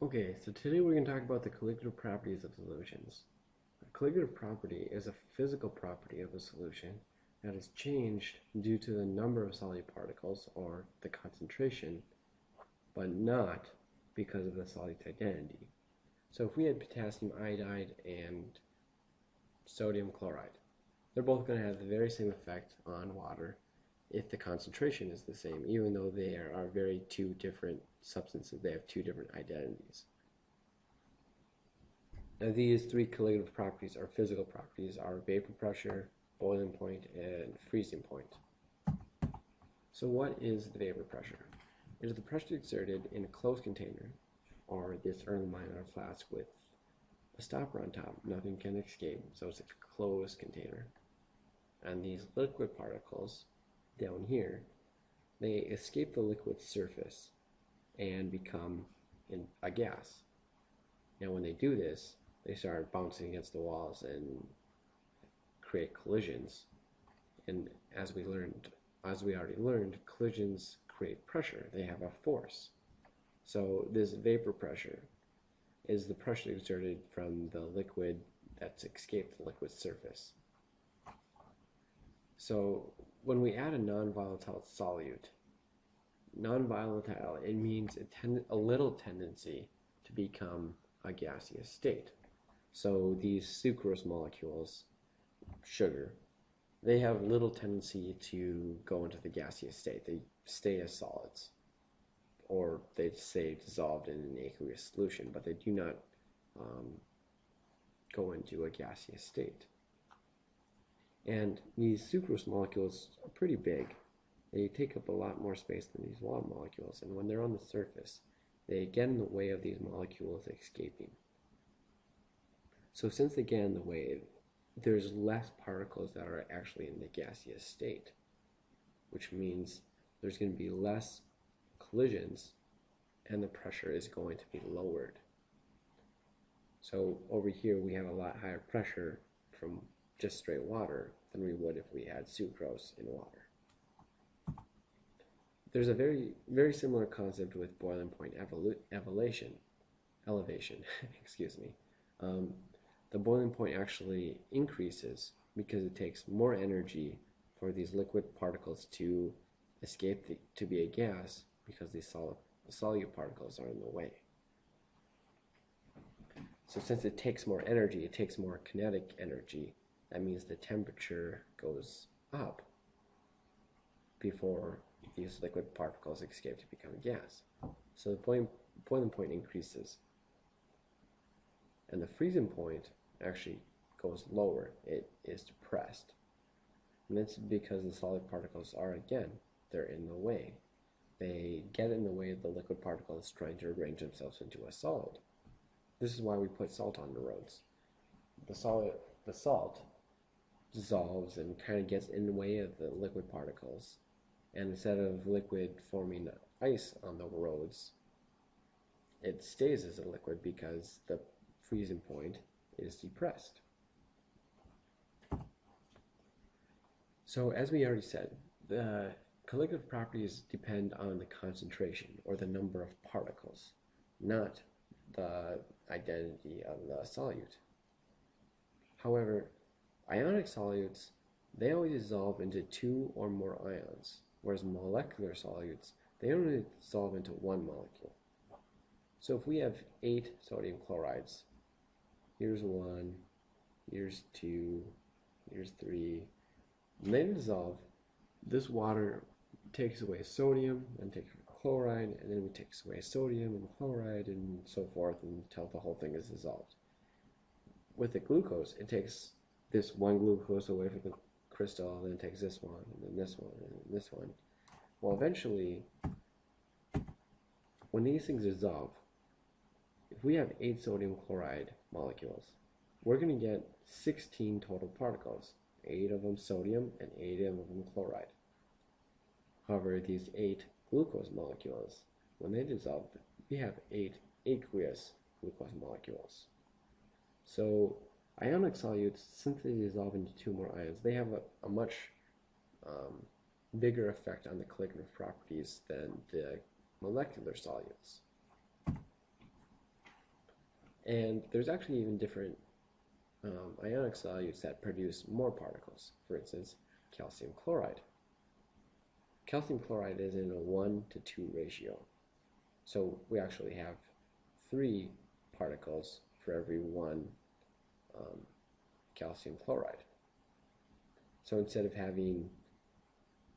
Okay, so today we're going to talk about the colligative properties of solutions. A colligative property is a physical property of a solution that is changed due to the number of solid particles or the concentration, but not because of the solid's identity. So if we had potassium iodide and sodium chloride, they're both going to have the very same effect on water if the concentration is the same, even though they are very two different substances. They have two different identities. Now these three colligative properties are physical properties, are vapor pressure, boiling point, and freezing point. So what is the vapor pressure? It is the pressure exerted in a closed container, or this erlenmeyer flask with a stopper on top. Nothing can escape, so it's a closed container. And these liquid particles down here, they escape the liquid surface and become a gas. Now when they do this, they start bouncing against the walls and create collisions. And as we already learned, collisions create pressure. They have a force. So this vapor pressure is the pressure exerted from the liquid that's escaped the liquid surface. So when we add a non-volatile solute, non-volatile, it means a little tendency to become a gaseous state. So these sucrose molecules, sugar, they have little tendency to go into the gaseous state. They stay as solids, or they stay dissolved in an aqueous solution, but they do not go into a gaseous state. And these sucrose molecules are pretty big. They take up a lot more space than these water molecules, and when they're on the surface, they get in the way of these molecules escaping. So since they get in the way, there's less particles that are actually in the gaseous state, which means there's going to be less collisions and the pressure is going to be lowered. So over here we have a lot higher pressure from just straight water than we would if we had sucrose in water. There's a very similar concept with boiling point elevation, excuse me. The boiling point actually increases because it takes more energy for these liquid particles to escape to be a gas, because these solute particles are in the way. So since it takes more energy, it takes more kinetic energy, that means the temperature goes up before these liquid particles escape to become a gas. So the boiling point increases. And the freezing point actually goes lower. It is depressed. And that's because the solid particles are, again, they're in the way. They get in the way of the liquid particles trying to arrange themselves into a solid. This is why we put salt on the roads. The salt dissolves and kind of gets in the way of the liquid particles. And instead of liquid forming ice on the roads, it stays as a liquid because the freezing point is depressed. So as we already said, the colligative properties depend on the concentration or the number of particles, not the identity of the solute. However, ionic solutes, they always dissolve into two or more ions, whereas molecular solutes, they only dissolve into one molecule. So if we have 8 sodium chlorides, here's 1, here's 2, here's 3, and they dissolve. This water takes away sodium and takes chloride, and then it takes away sodium and chloride and so forth until the whole thing is dissolved. With the glucose, it takes this one glucose away from the crystal, and then it takes this one, and then this one, and then this one. Well, eventually, when these things dissolve, if we have 8 sodium chloride molecules, we're going to get 16 total particles, 8 of them sodium and 8 of them chloride. However, these 8 glucose molecules, when they dissolve, we have 8 aqueous glucose molecules. So ionic solutes, since they dissolve into 2 more ions, they have a much bigger effect on the colligative properties than the molecular solutes. And there's actually even different ionic solutes that produce more particles. For instance, calcium chloride. Calcium chloride is in a 1 to 2 ratio. So we actually have 3 particles for every 1 calcium chloride. So instead of having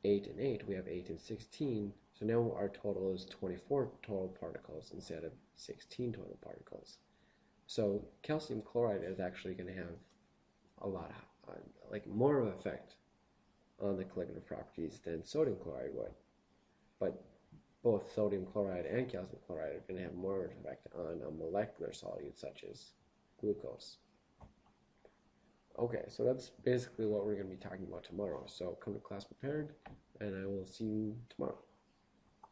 8 and 8, we have 8 and 16. So now our total is 24 total particles instead of 16 total particles. So calcium chloride is actually going to have a lot of, like more of an effect on the colligative properties than sodium chloride would. But both sodium chloride and calcium chloride are going to have more effect on a molecular solute such as glucose. Okay, so that's basically what we're going to be talking about tomorrow. So come to class prepared, and I will see you tomorrow.